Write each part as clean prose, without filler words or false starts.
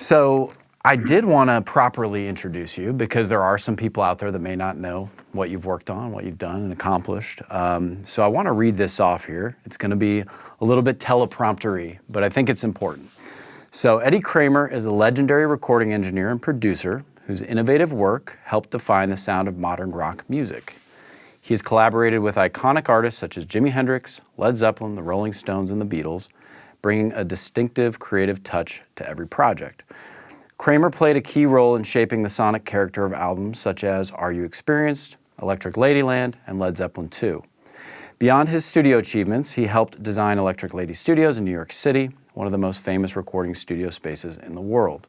So I did want to properly introduce you because there are some people out there that may not know what you've worked on, what you've done and accomplished. So I want to read this off here. It's going to be a little bit telepromptery, but I think it's important. So Eddie Kramer is a legendary recording engineer and producer whose innovative work helped define the sound of modern rock music. He has collaborated with iconic artists such as Jimi Hendrix, Led Zeppelin, the Rolling Stones, and the Beatles, bringing a distinctive creative touch to every project. Kramer played a key role in shaping the sonic character of albums such as Are You Experienced?, Electric Ladyland, and Led Zeppelin II. Beyond his studio achievements, he helped design Electric Lady Studios in New York City, one of the most famous recording studio spaces in the world.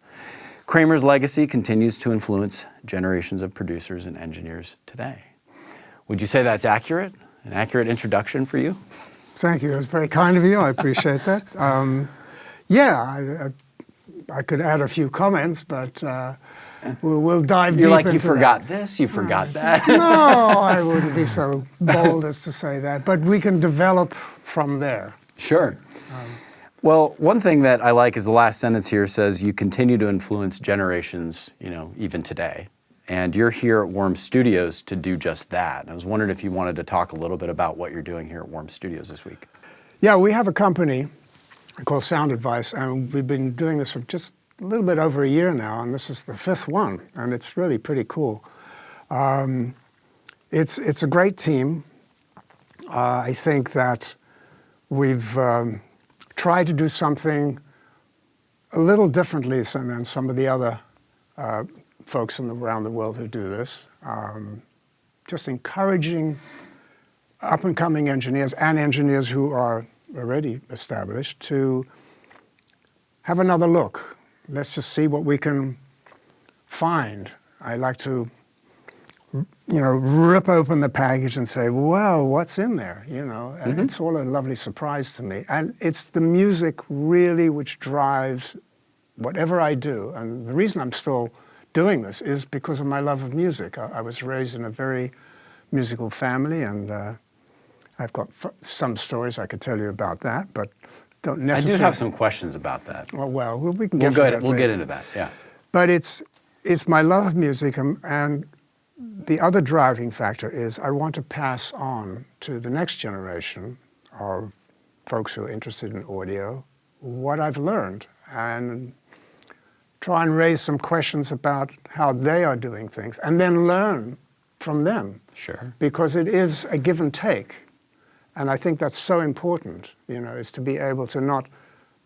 Kramer's legacy continues to influence generations of producers and engineers today. Would you say that's accurate? An accurate introduction for you? Thank you. It was very kind of you. I appreciate that. I could add a few comments, but we'll dive deep into that. You're like, you forgot this, you forgot that. No, I wouldn't be so bold as to say that, but we can develop from there. Sure. Well, one thing that I like is the last sentence here says you continue to influence generations, even today. And you're here at Worm Studios to do just that. And I was wondering if you wanted to talk a little bit about what you're doing here at Worm Studios this week. Yeah, we have a company called Sound Advice, and we've been doing this for just a little bit over a year now, and this is the 5th one, and it's really pretty cool. It's a great team. I think that we've tried to do something a little differently than some of the other folks around the world who do this. Just encouraging up-and-coming engineers and engineers who are already established to have another look. Let's just see what we can find. I like to, rip open the package and say, well, what's in there? And it's all a lovely surprise to me. And it's the music really which drives whatever I do. And the reason I'm still doing this is because of my love of music. I was raised in a very musical family, and I've got some stories I could tell you about that, but don't necessarily. I do have some questions about that. Well, we can get into that. We'll get into that, yeah. But it's my love of music, and the other driving factor is I want to pass on to the next generation of folks who are interested in audio what I've learned, and try and raise some questions about how they are doing things, and then learn from them. Sure. Because it is a give and take. And I think that's so important, is to be able to not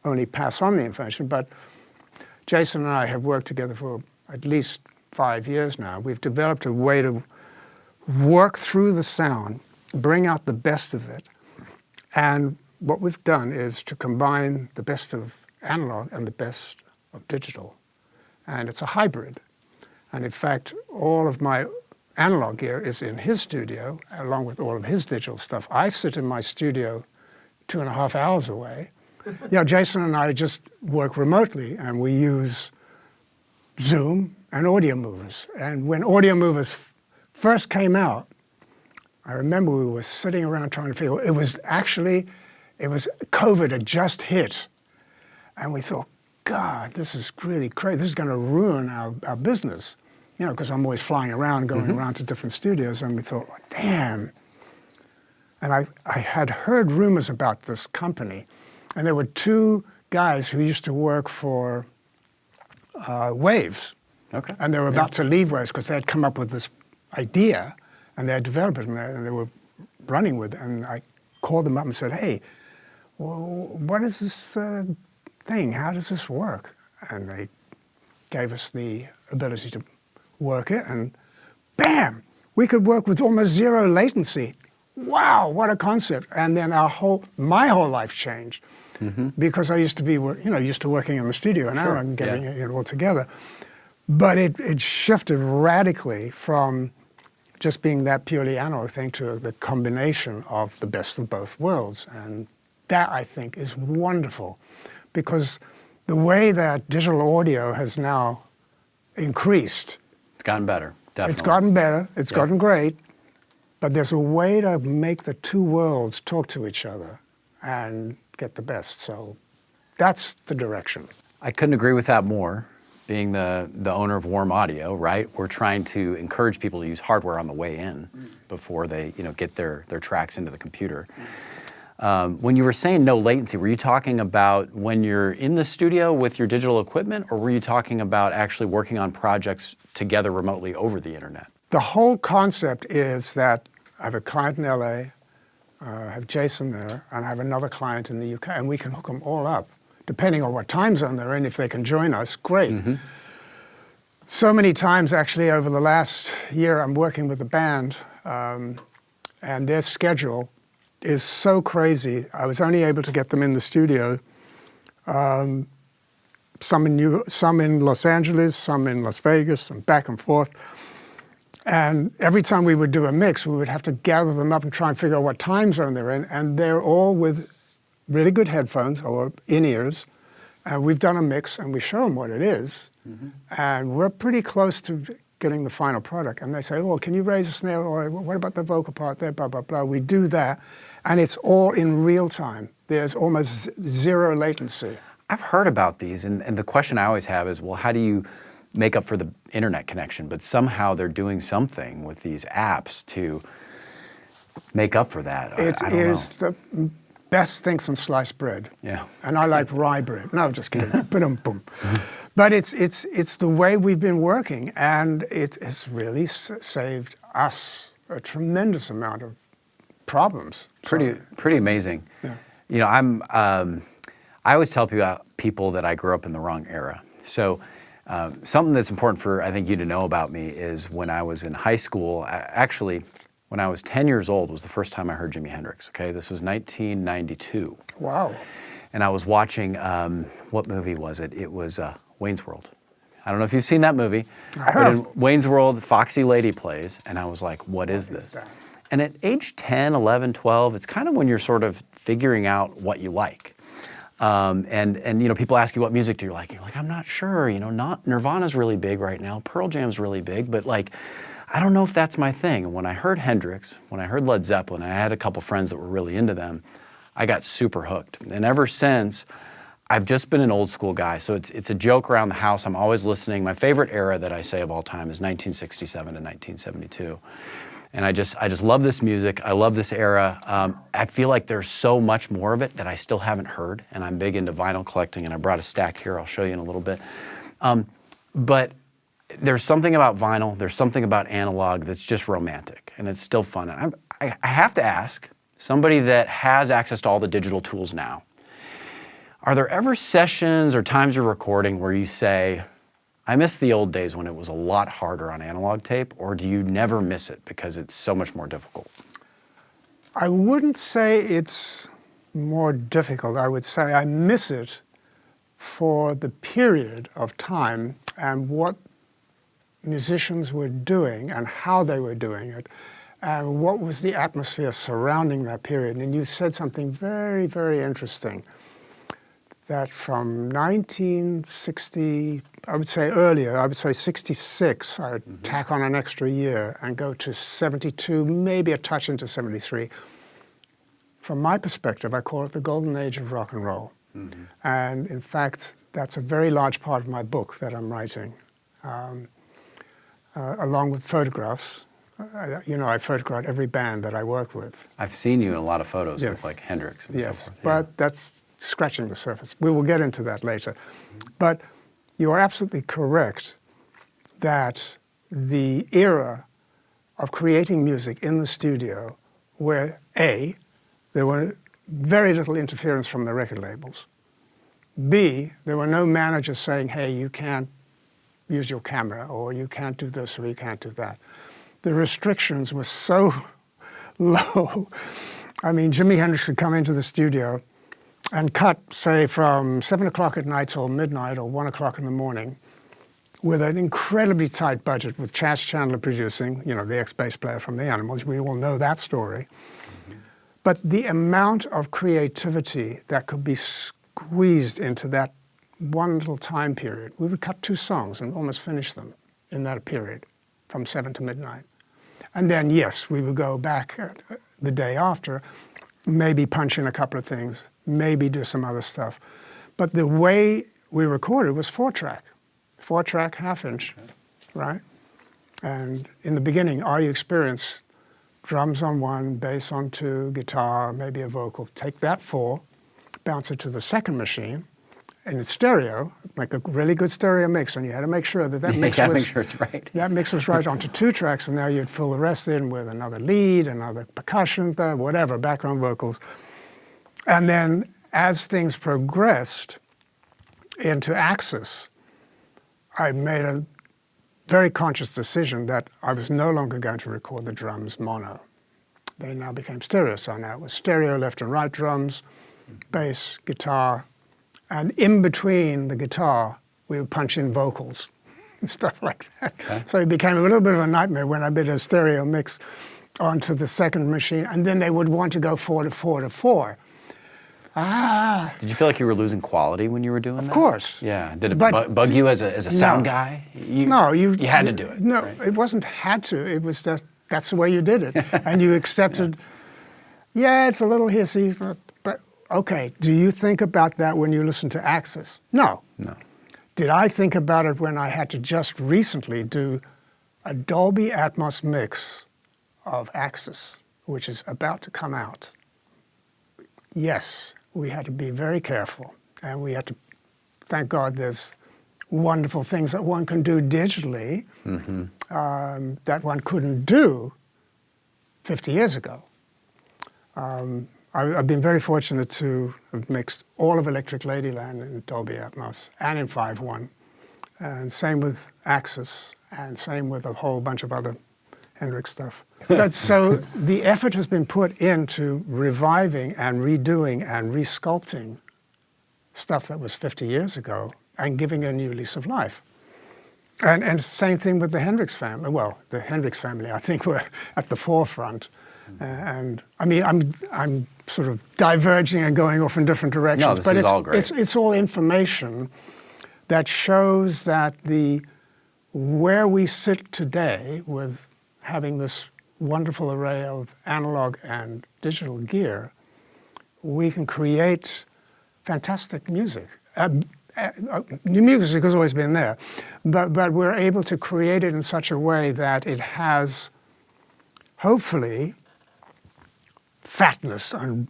only pass on the information, but Jason and I have worked together for at least 5 years now. We've developed a way to work through the sound, bring out the best of it. And what we've done is to combine the best of analog and the best of digital. And it's a hybrid. And in fact, all of my analog gear is in his studio, along with all of his digital stuff. I sit in my studio 2.5 hours away. Jason and I just work remotely, and we use Zoom and Audio Movers. And when Audio Movers first came out, I remember we were sitting around trying to figure, it was COVID had just hit. And we thought, God, this is really crazy. This is going to ruin our business. Because I'm always flying around, going around to different studios, and we thought, damn. And I had heard rumors about this company, and there were 2 guys who used to work for Waves. Okay. And they were about to leave Waves because they had come up with this idea, and they had developed it, and they were running with it. And I called them up and said, hey, well, what is this thing? How does this work? And they gave us the ability to work it, and bam, we could work with almost 0 latency. Wow, what a concept. And then my whole life changed because I used to be, used to working in the studio, and now I'm getting it all together. But it shifted radically from just being that purely analog thing to the combination of the best of both worlds. And that, I think, is wonderful, because the way that digital audio has now increased. It's gotten better, definitely. It's gotten better, it's gotten great, but there's a way to make the 2 worlds talk to each other and get the best. So that's the direction. I couldn't agree with that more. being the owner of Warm Audio, right? We're trying to encourage people to use hardware on the way in before they, get their tracks into the computer. When you were saying no latency, were you talking about when you're in the studio with your digital equipment, or were you talking about actually working on projects together remotely over the internet? The whole concept is that I have a client in LA, I have Jason there, and I have another client in the UK, and we can hook them all up, depending on what time zone they're in. If they can join us, great. So many times, actually, over the last year, I'm working with a band, and their schedule is so crazy. I was only able to get them in the studio, some in Los Angeles, some in Las Vegas, and back and forth. And every time we would do a mix, we would have to gather them up and try and figure out what time zone they're in. And they're all with really good headphones or in-ears. And we've done a mix, and we show them what it is. And we're pretty close to getting the final product. And they say, oh, can you raise a snare? Or what about the vocal part there, blah, blah, blah. We do that. And it's all in real time. There's almost zero latency. I've heard about these, and the question I always have is, well, how do you make up for the internet connection? But somehow they're doing something with these apps to make up for that. It is the best thing since sliced bread. Yeah. And I like rye bread. No, just kidding. Boom. But it's the way we've been working, and it has really saved us a tremendous amount of problems. Pretty amazing. Yeah. I always tell people that I grew up in the wrong era. So something that's important for, I think, you to know about me is when I was in high school, actually, when I was 10 years old was the first time I heard Jimi Hendrix, okay? This was 1992. Wow. And I was watching, what movie was it? It was Wayne's World. I don't know if you've seen that movie. I have. But in Wayne's World, Foxy Lady plays, and I was like, what is this? that? And at age 10, 11, 12, it's kind of when you're sort of figuring out what you like. And people ask you what music do you like? You're like, I'm not sure. Not Nirvana's really big right now. Pearl Jam's really big, but I don't know if that's my thing. And when I heard Hendrix, when I heard Led Zeppelin, I had a couple friends that were really into them. I got super hooked. And ever since, I've just been an old school guy. So it's a joke around the house. I'm always listening. My favorite era that I say of all time is 1967 to 1972. And I just love this music. I love this era. I feel like there's so much more of it that I still haven't heard. And I'm big into vinyl collecting, and I brought a stack here. I'll show you in a little bit. But there's something about vinyl, there's something about analog that's just romantic, and it's still fun. And I have to ask, somebody that has access to all the digital tools now, are there ever sessions or times you're recording where you say, I miss the old days when it was a lot harder on analog tape, or do you never miss it because it's so much more difficult? I wouldn't say it's more difficult. I would say I miss it for the period of time and what musicians were doing and how they were doing it and what was the atmosphere surrounding that period. And you said something very, very interesting, that from 1960, I would say earlier, I would say 66, I would tack on an extra year and go to 72, maybe a touch into 73. From my perspective, I call it the golden age of rock and roll. And in fact, that's a very large part of my book that I'm writing, along with photographs. I photograph every band that I work with. I've seen you in a lot of photos with like Hendrix and so forth. But that's scratching the surface. We will get into that later. But you are absolutely correct that the era of creating music in the studio where A, there were very little interference from the record labels. B, there were no managers saying, hey, you can't use your camera, or you can't do this, or you can't do that. The restrictions were so low. I mean, Jimi Hendrix would come into the studio and cut, say, from 7 o'clock at night till midnight or 1 o'clock in the morning with an incredibly tight budget, with Chas Chandler producing, the ex-bass player from the Animals. We all know that story. But the amount of creativity that could be squeezed into that one little time period, we would cut 2 songs and almost finish them in that period, from 7 to midnight. And then, yes, we would go back the day after, maybe punch in a couple of things, maybe do some other stuff. But the way we recorded was 4-track. 4-track half-inch, right? And in the beginning, all you experience, drums on 1, bass on 2, guitar, maybe a vocal. Take that 4, bounce it to the second machine, and in stereo, make a really good stereo mix, and you had to make sure that mix was, make sure it's right. that mix was right onto 2 tracks, and now you'd fill the rest in with another lead, another percussion, whatever, background vocals. And then as things progressed into Axis, I made a very conscious decision that I was no longer going to record the drums mono. They now became stereo, so now it was stereo left and right drums, bass, guitar, and in between the guitar, we would punch in vocals and stuff like that. Okay. So it became a little bit of a nightmare when I did a stereo mix onto the second machine, and then they would want to go 4 to 4 to 4. Did you feel like you were losing quality when you were doing that? Of course. Yeah. Did it bug you as a sound guy? No, you had to do it. No, right? It wasn't had to. It was just, that's the way you did it. And you accepted, yeah, it's a little hissy, but okay. Do you think about that when you listen to Axis? No. No. Did I think about it when I had to just recently do a Dolby Atmos mix of Axis, which is about to come out? Yes. We had to be very careful, and we had to, thank God there's wonderful things that one can do digitally that one couldn't do 50 years ago. I've been very fortunate to have mixed all of Electric Ladyland in Dolby Atmos and in 5.1, and same with Axis, and same with a whole bunch of other Hendrix stuff. But so the effort has been put into reviving and redoing and resculpting stuff that was 50 years ago and giving a new lease of life. And same thing with the Hendrix family. Well, the Hendrix family, I think, were at the forefront. And I mean, I'm sort of diverging and going off in different directions. No, this is all great. It's all information that shows that where we sit today with having this wonderful array of analog and digital gear, we can create fantastic music. New music has always been there, but we're able to create it in such a way that it has, hopefully, fatness and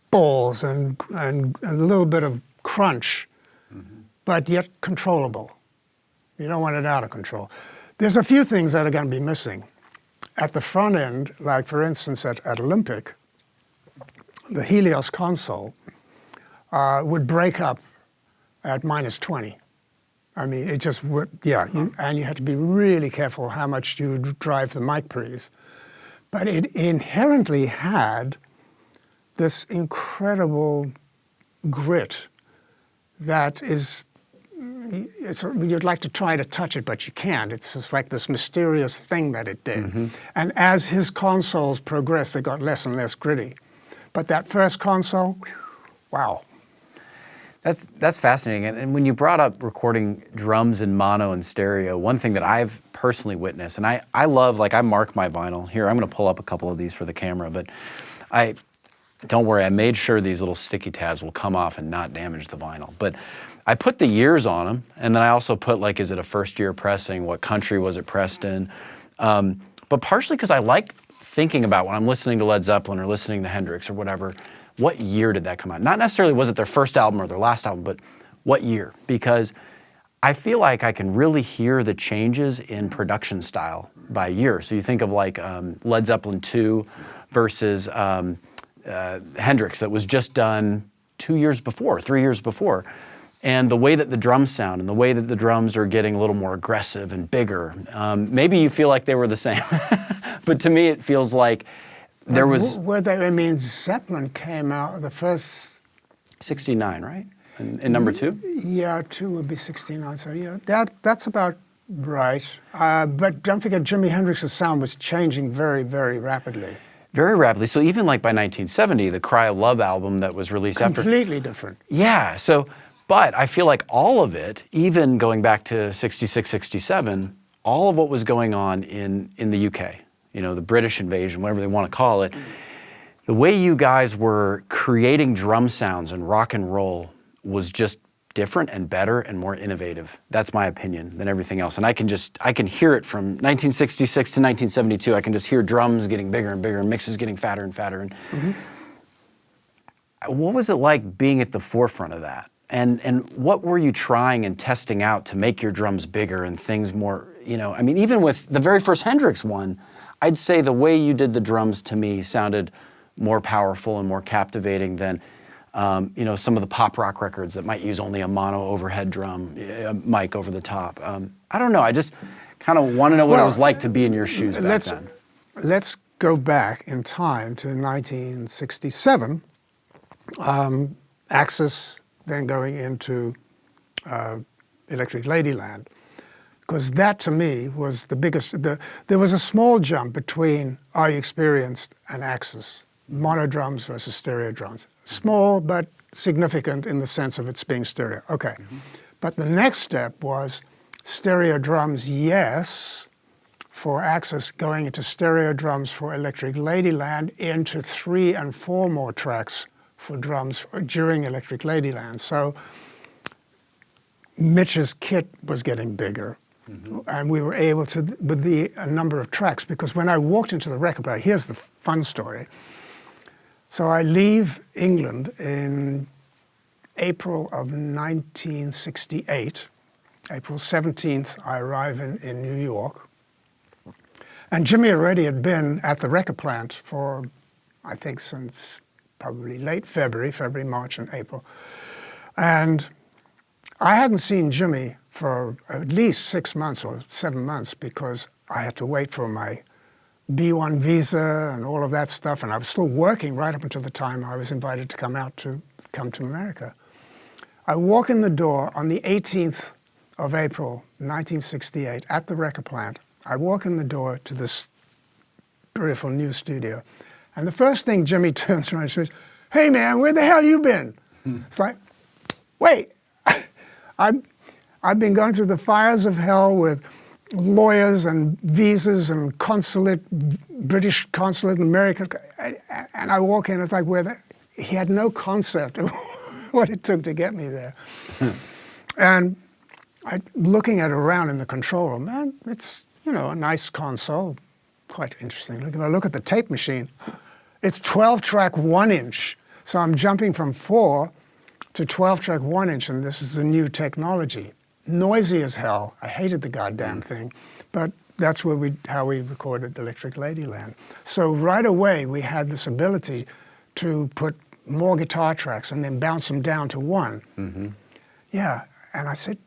balls and a little bit of crunch, but yet controllable. You don't want it out of control. There's a few things that are going to be missing. At the front end, like for instance at Olympic, the Helios console would break up at -20. I mean, it just would, and you had to be really careful how much you would drive the mic pre's. But it inherently had this incredible grit that is, you'd like to try to touch it, but you can't. It's just like this mysterious thing that it did. And as his consoles progressed, they got less and less gritty. But that first console, wow. That's fascinating. And when you brought up recording drums in mono and stereo, one thing that I've personally witnessed, and I love, like I mark my vinyl. Here, I'm going to pull up a couple of these for the camera, but don't worry, I made sure these little sticky tabs will come off and not damage the vinyl. But I put the years on them, and then I also put, like, is it a first-year pressing? What country was it pressed in? But partially because I like thinking about when I'm listening to Led Zeppelin or listening to Hendrix or whatever, what year did that come out? Not necessarily was it their first album or their last album, but what year? Because I feel like I can really hear the changes in production style by year. So you think of like Led Zeppelin 2 versus Hendrix that was just done 2 years before, 3 years before. And the way that the drums sound and the way that the drums are getting a little more aggressive and bigger. Maybe you feel like they were the same, but to me it feels like there was... I mean, Zeppelin came out, the first... 69, right? In number 2? Yeah, 2 would be 69, so yeah, that's about right. But don't forget, Jimi Hendrix's sound was changing very, very rapidly. Very rapidly. So even like by 1970, the Cry of Love album that was released after... Completely different. Yeah, so... But I feel like all of it, even going back to 66, 67, all of what was going on in the UK, you know, the British invasion, whatever they want to call it, the way you guys were creating drum sounds and rock and roll was just different and better and more innovative. That's my opinion than everything else. And I can hear it from 1966 to 1972. I can just hear drums getting bigger and bigger and mixes getting fatter and fatter. And what was it like being at the forefront of that? And what were you trying and testing out to make your drums bigger and things more, I mean, even with the very first Hendrix one, I'd say the way you did the drums to me sounded more powerful and more captivating than some of the pop rock records that might use only a mono overhead drum, a mic over the top. I don't know. I just kind of want to know what it was like to be in your shoes back then. Let's go back in time to 1967. Axis, then going into Electric Ladyland, because that to me was the biggest. There was a small jump between Are You Experienced and Axis, mono drums versus stereo drums. Small but significant in the sense of its being stereo. Okay, but the next step was stereo drums, yes, for Axis, going into stereo drums for Electric Ladyland, into 3 and 4 more tracks for drums during Electric Ladyland. So Mitch's kit was getting bigger. And we were able to, with a number of tracks, because when I walked into the record player, here's the fun story. So I leave England in April of 1968. April 17th, I arrive in New York. And Jimmy already had been at the record plant for, I think, since probably late February, March, and April. And I hadn't seen Jimmy for at least 6 months or 7 months because I had to wait for my B1 visa and all of that stuff, and I was still working right up until the time I was invited to come to America. I walk in the door on the 18th of April, 1968, at the record plant. I walk in the door to this beautiful new studio, and the first thing Jimmy turns around and says, "Hey man, where the hell you been?" It's like, wait, I've been going through the fires of hell with lawyers and visas and consulate, British consulate in America, and I walk in, it's like, he had no concept of what it took to get me there. And looking at it around in the control room, man, it's, a nice console, quite interesting. If I look at the tape machine, it's 12-track 1-inch. So I'm jumping from 4 to 12-track 1-inch, and this is the new technology. Noisy as hell. I hated the goddamn thing, but that's how we recorded Electric Ladyland. So right away we had this ability to put more guitar tracks and then bounce them down to 1. Yeah, and I said,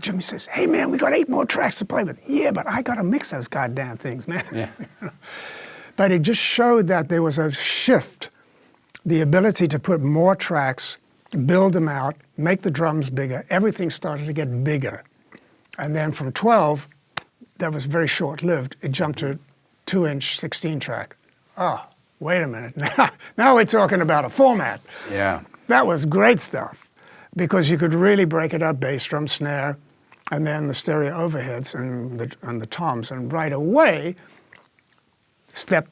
Jimmy says, "Hey man, we got 8 more tracks to play with." Yeah, but I gotta mix those goddamn things, man. Yeah. But it just showed that there was a shift, the ability to put more tracks, build them out, make the drums bigger. Everything started to get bigger. And then from 12, that was very short-lived, it jumped to 2-inch 16-track. Oh, wait a minute. Now we're talking about a format. Yeah. That was great stuff because you could really break it up, bass, drum, snare, and then the stereo overheads and the toms. And right away, step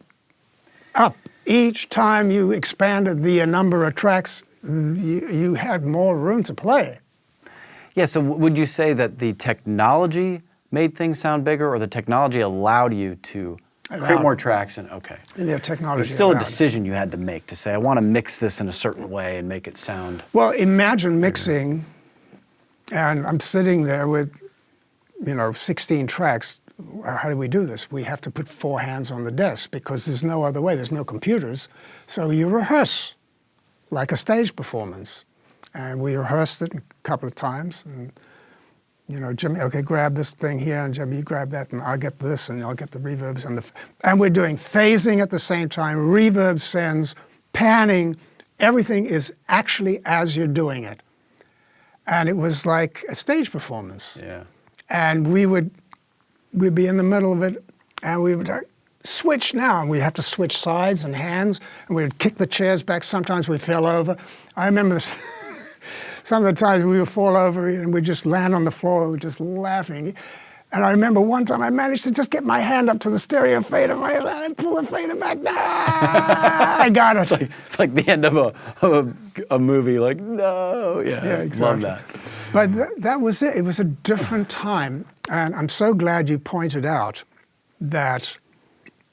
up. Each time you expanded the number of tracks, you had more room to play. Yeah, so would you say that the technology made things sound bigger, or the technology allowed you to create more tracks? And okay, the technology there's still allowed. A decision you had to make to say, I want to mix this in a certain way and make it sound. Well, imagine mixing, and I'm sitting there with, 16 tracks. How do we do this? We have to put 4 hands on the desk because there's no other way. There's no computers, so you rehearse like a stage performance. And we rehearsed it a couple of times. And, Jimmy, okay, grab this thing here, and Jimmy, you grab that, and I'll get this, and I'll get the reverbs. And we're doing phasing at the same time, reverb sends, panning. Everything is actually as you're doing it. And it was like a stage performance. Yeah. And we'd be in the middle of it, and we would switch now, and we'd have to switch sides and hands, and we'd kick the chairs back. Sometimes we fell over. I remember this, some of the times we would fall over and we'd just land on the floor, we're just laughing. And I remember one time I managed to just get my hand up to the stereo fader and I pull the fader back. I got it. It's like the end of a movie. Like, no, yeah, exactly. Love that. But that was it. It was a different time. And I'm so glad you pointed out that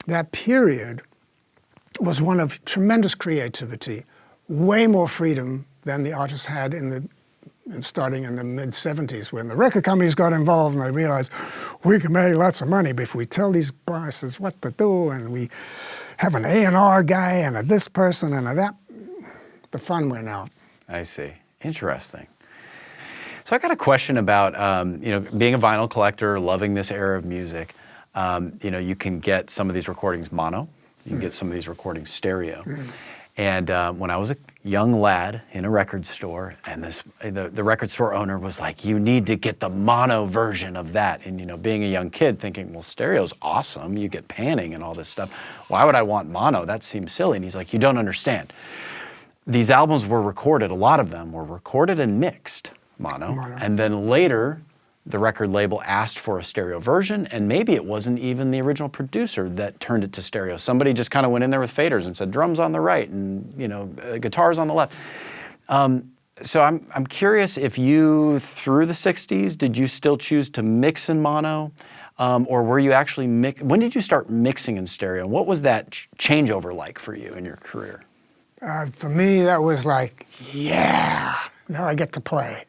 that period was one of tremendous creativity, way more freedom than the artists had starting in the mid-'70s, when the record companies got involved and they realized we can make lots of money if we tell these bosses what to do, and we have an A&R guy and a this person and a that. The fun went out. I see. Interesting. So I got a question about, being a vinyl collector, loving this era of music. You can get some of these recordings mono. You can get some of these recordings stereo. And when I was a young lad in a record store, and the record store owner was like, you need to get the mono version of that. And being a young kid thinking, well, stereo's awesome. You get panning and all this stuff. Why would I want mono? That seems silly. And he's like, you don't understand. These albums were recorded, a lot of them were recorded and mixed mono. And then later, the record label asked for a stereo version, and maybe it wasn't even the original producer that turned it to stereo. Somebody just kind of went in there with faders and said, drums on the right and guitars on the left. So I'm curious if you, through the 60s, did you still choose to mix in mono? Or were you actually when did you start mixing in stereo? What was that changeover like for you in your career? For me, that was like, yeah, now I get to play.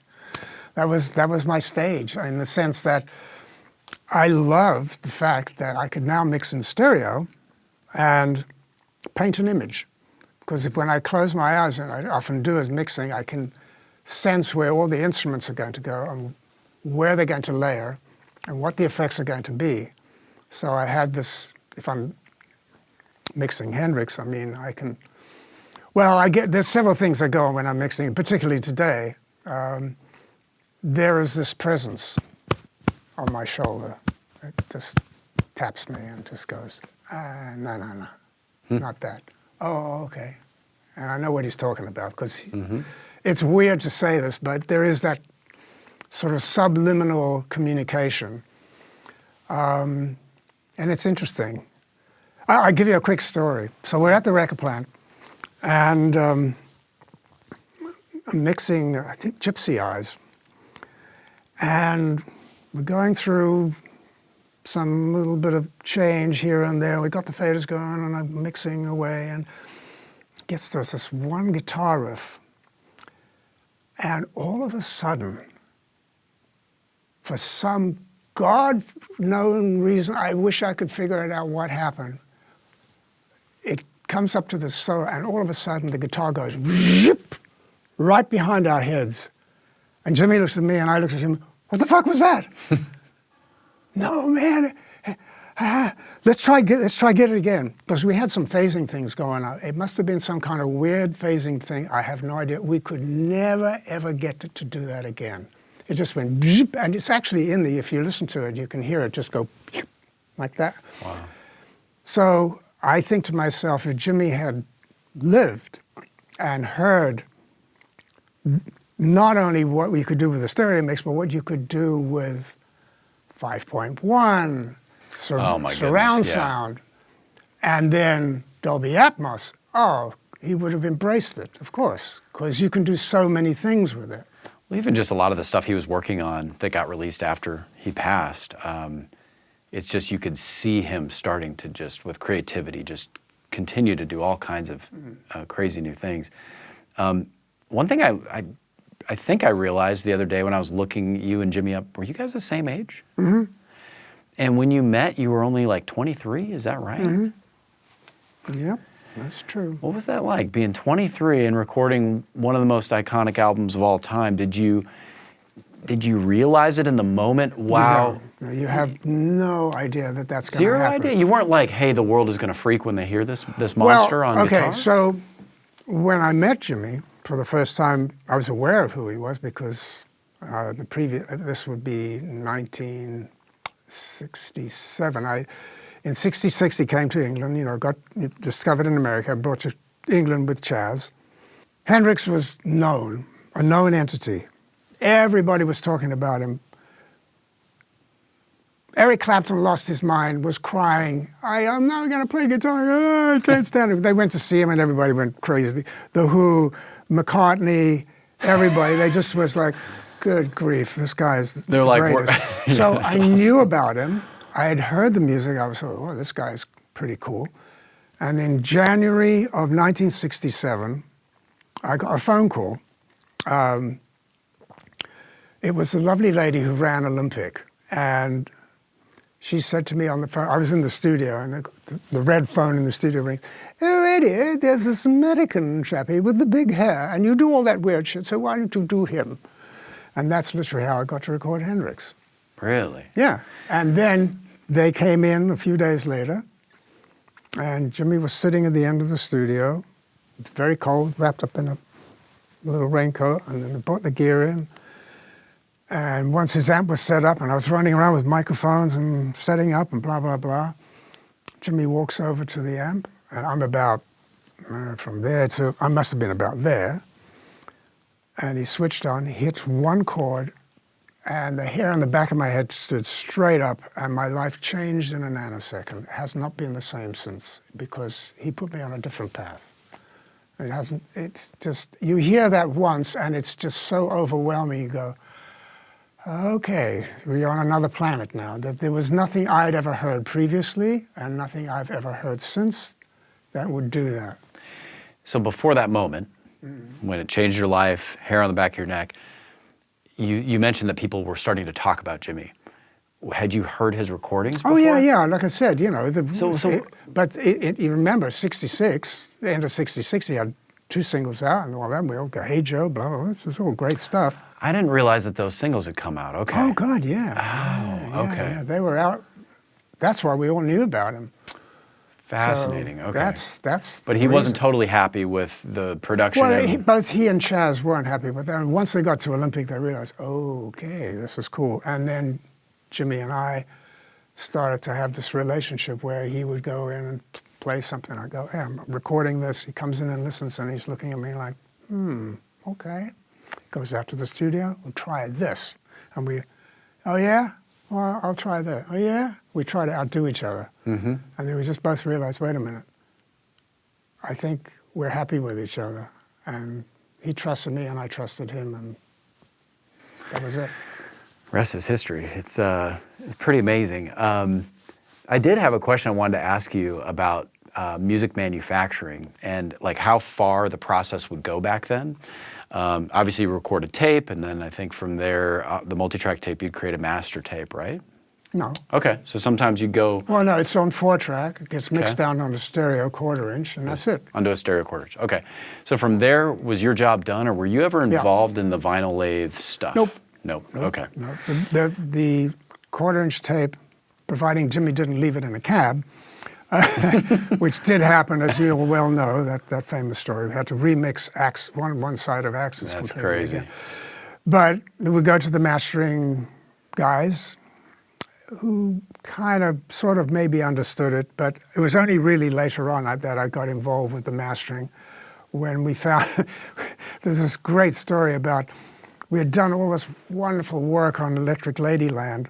That was my stage, in the sense that I loved the fact that I could now mix in stereo and paint an image. Because when I close my eyes, and I often do as mixing, I can sense where all the instruments are going to go and where they're going to layer and what the effects are going to be. So I had this, if I'm mixing Hendrix, there's several things that go on when I'm mixing, particularly today. There is this presence on my shoulder. It just taps me and just goes, no, not that. Oh, okay. And I know what he's talking about, because it's weird to say this, but there is that sort of subliminal communication. And it's interesting. I'll give you a quick story. So we're at the record plant, and I'm mixing, I think, Gypsy Eyes. And we're going through some little bit of change here and there. We got the faders going, and I'm mixing away, and it gets to this one guitar riff. And all of a sudden, for some God-known reason, I wish I could figure it out what happened, it comes up to the solo, and all of a sudden the guitar goes zip, right behind our heads. And Jimmy looks at me, and I looked at him. What the fuck was that? No, man. Let's try get it again, because we had some phasing things going on. It must have been some kind of weird phasing thing. I have no idea. We could never ever get to do that again. It just went zip, and it's actually if you listen to it, you can hear it just go like that. Wow. So I think to myself, if Jimmy had lived and heard not only what we could do with the stereo mix, but what you could do with 5.1, surround sound, and then Dolby Atmos, he would have embraced it, of course, because you can do so many things with it. Well, even just a lot of the stuff he was working on that got released after he passed, it's just you could see him starting to just, with creativity, just continue to do all kinds of crazy new things. One thing I think I realized the other day when I was looking you and Jimmy up, were you guys the same age? Mm-hmm. And when you met, you were only like 23, is that right? Mm-hmm. Yep, that's true. What was that like, being 23 and recording one of the most iconic albums of all time? Did you realize it in the moment? Wow. No, you have no idea that that's going to happen. Zero idea? You weren't like, hey, the world is going to freak when they hear this monster on guitar? Okay, so when I met Jimmy, for the first time, I was aware of who he was, because this would be 1967. In 66, he came to England, got discovered in America, brought to England with Chaz. Hendrix was a known entity. Everybody was talking about him. Eric Clapton lost his mind, was crying. I'm not going to play guitar. Oh, I can't stand it. They went to see him and everybody went crazy. The Who, McCartney, everybody, they just was like, good grief, this guy is the greatest. Yeah, so I awesome. knew about him. I had heard the music. I was like, oh, this guy's pretty cool. And in January of 1967, I got a phone call. It was a lovely lady who ran Olympic. And she said to me on the phone, I was in the studio, and the red phone in the studio rings. Oh, Eddie, there's this American chappie with the big hair, and you do all that weird shit, so why don't you do him? And that's literally how I got to record Hendrix. Really? Yeah. And then they came in a few days later, and Jimmy was sitting at the end of the studio, very cold, wrapped up in a little raincoat, and then they brought the gear in. And once his amp was set up, and I was running around with microphones and setting up and blah, blah, blah, Jimmy walks over to the amp, and I'm about, from there to, I must have been about there. And he switched on, he hit one chord, and the hair on the back of my head stood straight up, and my life changed in a nanosecond. It has not been the same since, because he put me on a different path. It hasn't, it's just, you hear that once, and it's just so overwhelming, you go, okay, we're on another planet now. That there was nothing I'd ever heard previously, and nothing I've ever heard since that would do that. So before that moment, when it changed your life, hair on the back of your neck, you mentioned that people were starting to talk about Jimmy. Had you heard his recordings before? Oh, yeah, like I said, you know. But you remember, 66, the end of 66, he had 2 singles out and all that. We all go, Hey Joe, blah, blah, blah. This is all great stuff. I didn't realize that those singles had come out. Okay. Oh, God, yeah. Oh, okay. Yeah, they were out. That's why we all knew about him. Fascinating. So okay. That's. But he wasn't totally happy with the production. Well, both he and Chaz weren't happy with that. And once they got to Olympic, they realized, oh, okay, this is cool. And then Jimmy and I started to have this relationship where he would go in and play something. I go, hey, I'm recording this. He comes in and listens, and he's looking at me like, okay. Goes out to the studio, we'll try this. And we, oh yeah? Well, I'll try that. Oh yeah? We try to outdo each other. And then we just both realized, wait a minute, I think we're happy with each other. And he trusted me and I trusted him, and that was it. Rest is history. It's pretty amazing. I did have a question I wanted to ask you about music manufacturing and like how far the process would go back then. Obviously, you record a tape, and then I think from there, the multi-track tape, you'd create a master tape, right? No. Okay, so sometimes you go... Well, no, it's on 4-track. It gets mixed down on a stereo 1/4 inch, and that's it. Onto a stereo 1/4 inch. Okay. So from there, was your job done, or were you ever involved in the vinyl lathe stuff? Nope. Okay. No. The 1/4 inch tape, providing Jimmy didn't leave it in a cab, which did happen, as you well know, that famous story. We had to remix one side of Axis. That's crazy. But we go to the mastering guys who kind of sort of maybe understood it, but it was only really later on that I got involved with the mastering when we found, there's this great story about, we had done all this wonderful work on Electric Ladyland,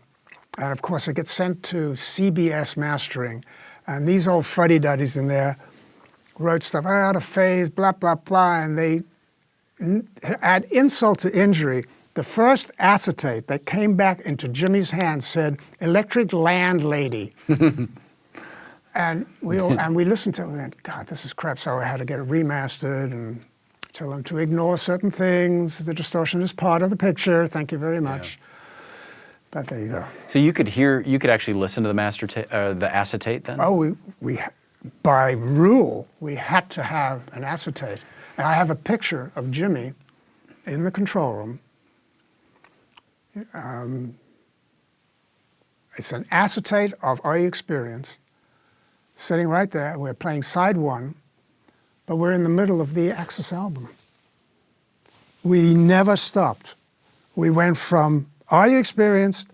and of course it gets sent to CBS Mastering, and these old fuddy-duddies in there wrote stuff, out of phase, blah, blah, blah, and they add insult to injury. The first acetate that came back into Jimmy's hand said, Electric Landlady. And we listened to it and we went, God, this is crap. So I had to get it remastered and tell them to ignore certain things. The distortion is part of the picture. Thank you very much. Yeah. But there you go. So you could actually listen to the acetate then? Oh, we by rule, we had to have an acetate. And I have a picture of Jimmy in the control room. It's an acetate of Are You Experienced, sitting right there. We're playing side 1, but we're in the middle of the Axis album. We never stopped. We went from Are You Experienced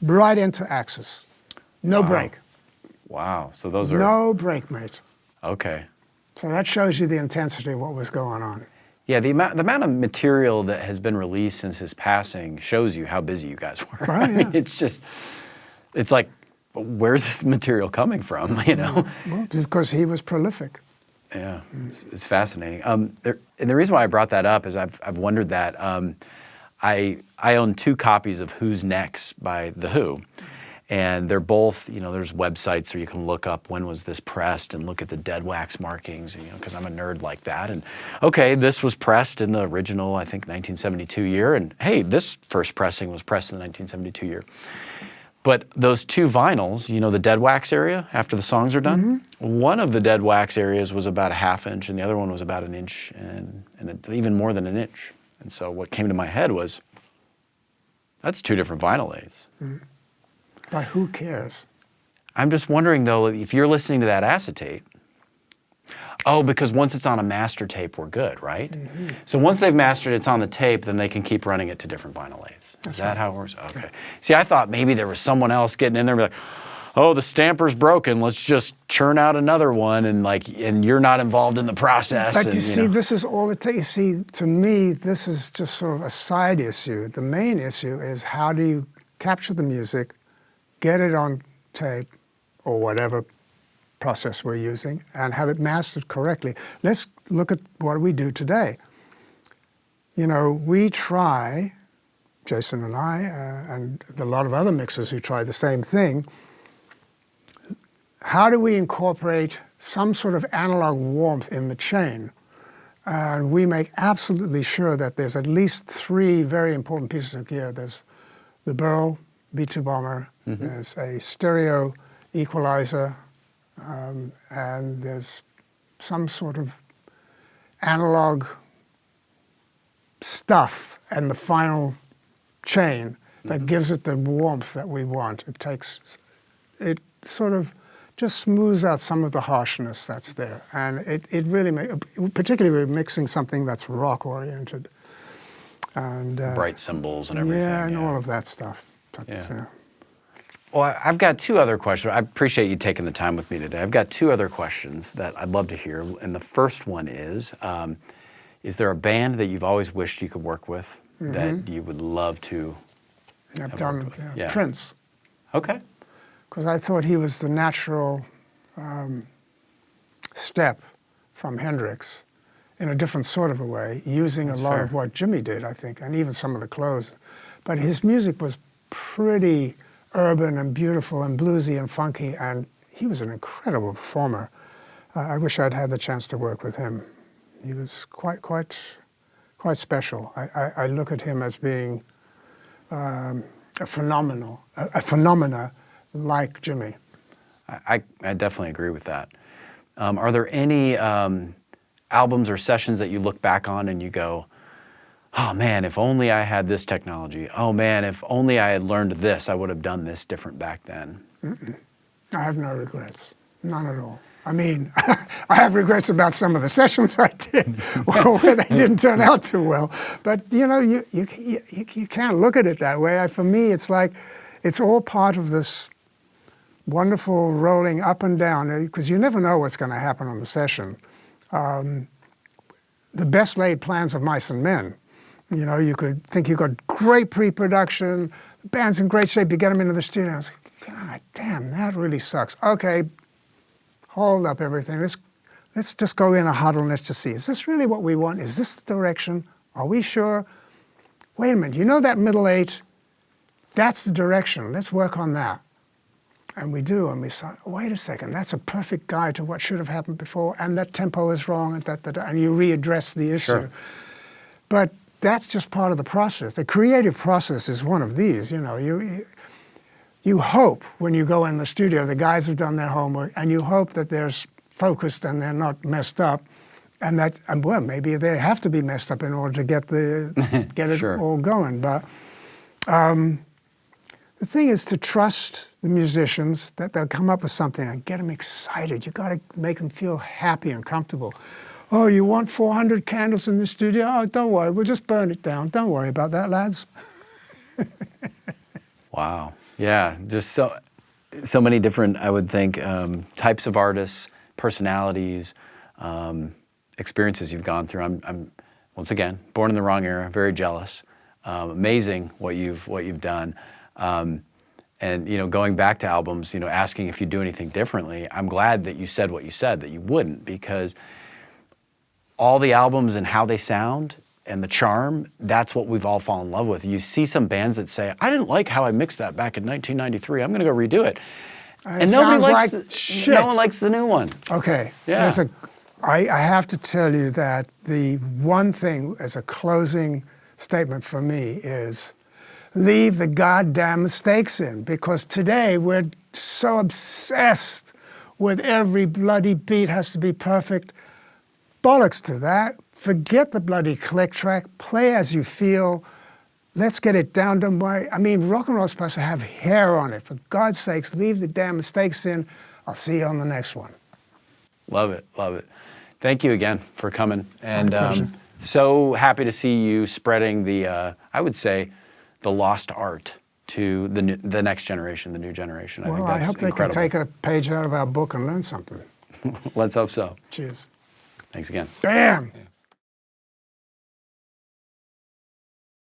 right into Axis. No break. Wow. So those are... No break, mate. Okay. So that shows you the intensity of what was going on. Yeah, the amount of material that has been released since his passing shows you how busy you guys were. Right, I mean, it's just, it's like, where's this material coming from, you know? Well, because he was prolific. Yeah, it's fascinating. And the reason why I brought that up is I've wondered that. I own 2 copies of Who's Next by The Who. And they're both, you know, there's websites where you can look up when was this pressed and look at the dead wax markings, you know, because I'm a nerd like that. And okay, this was pressed in the original, I think, 1972 year. And hey, this first pressing was pressed in the 1972 year. But those 2 vinyls, you know, the dead wax area after the songs are done, one of the dead wax areas was about a ½ inch and the other one was about 1 inch and even more than 1 inch. And so what came to my head was, that's 2 different vinyl aids. But who cares? I'm just wondering, though, if you're listening to that acetate, because once it's on a master tape, we're good, right? So once they've mastered it's on the tape, then they can keep running it to different vinyl aids. Is that how it works? Okay. Yeah. See, I thought maybe there was someone else getting in there and be like, oh, the stamper's broken, let's just churn out another one, and you're not involved in the process. But you see, this is all it takes. You see, to me, this is just sort of a side issue. The main issue is how do you capture the music, get it on tape or whatever process we're using, and have it mastered correctly. Let's look at what we do today. You know, we try, Jason and I, and a lot of other mixers who try the same thing, how do we incorporate some sort of analog warmth in the chain? And we make absolutely sure that there's at least 3 very important pieces of gear. There's the Burl B2 bomber, there's a stereo equalizer, and there's some sort of analog stuff in the final chain that gives it the warmth that we want. It sort of just smooths out some of the harshness that's there. And it really particularly with mixing something that's rock oriented. And bright cymbals and everything. Yeah, and all of that stuff. Well, I've got 2 other questions. I appreciate you taking the time with me today. I've got 2 other questions that I'd love to hear. And the first one is there a band that you've always wished you could work with that you would love to I've done Prince. Okay. Because I thought he was the natural step from Hendrix in a different sort of a way, using a lot of what Jimmy did, I think, and even some of the clothes. But his music was pretty urban and beautiful and bluesy and funky, and he was an incredible performer. I wish I'd had the chance to work with him. He was quite special. I look at him as being a phenomena like Jimmy. I definitely agree with that. Are there any albums or sessions that you look back on and you go, oh man, if only I had this technology. Oh man, if only I had learned this, I would have done this different back then. I have no regrets, none at all. I mean, I have regrets about some of the sessions I did where they didn't turn out too well. But you know, you can't look at it that way. For me, it's like, it's all part of this wonderful rolling up and down, because you never know what's going to happen on the session. The best laid plans of mice and men. You know, you could think you got great pre-production, the band's in great shape, you get them into the studio, and I was like, God damn, that really sucks. Okay, hold up everything. Let's just go in a huddle and let's just see, is this really what we want? Is this the direction? Are we sure? Wait a minute, you know that middle 8? That's the direction, let's work on that. And we do, and we say, wait a second, that's a perfect guide to what should have happened before, and that tempo is wrong, and you readdress the issue. Sure. But that's just part of the process. The creative process is one of these. You know, you hope when you go in the studio, the guys have done their homework, and you hope that they're focused and they're not messed up, and well, maybe they have to be messed up in order to get it Sure. all going. But the thing is to trust the musicians that they'll come up with something and get them excited. You got to make them feel happy and comfortable. Oh, you want 400 candles in the studio? Oh, don't worry, we'll just burn it down. Don't worry about that, lads. Wow. Yeah, just so many different, I would think, types of artists, personalities, experiences you've gone through. I'm once again born in the wrong era, very jealous. Amazing what you've done. And going back to albums, asking if you do anything differently, I'm glad that you said what you said, that you wouldn't, because all the albums and how they sound and the charm, that's what we've all fallen in love with. You see some bands that say, I didn't like how I mixed that back in 1993. I'm going to go redo it. And nobody likes shit. No one likes the new one. Okay. Yeah. I have to tell you that the one thing as a closing statement for me is leave the goddamn mistakes in, because today we're so obsessed with every bloody beat has to be perfect. Bollocks to that. Forget the bloody click track. Play as you feel. Let's get it down to rock and roll's supposed to have hair on it. For God's sakes, leave the damn mistakes in. I'll see you on the next one. Love it, love it. Thank you again for coming. And My pleasure. so happy to see you spreading the, I would say, the lost art to the next generation, the new generation. I think Well, that's I hope they incredible. can take a page out of our book and learn something. Let's hope so. Cheers. Thanks again. Bam!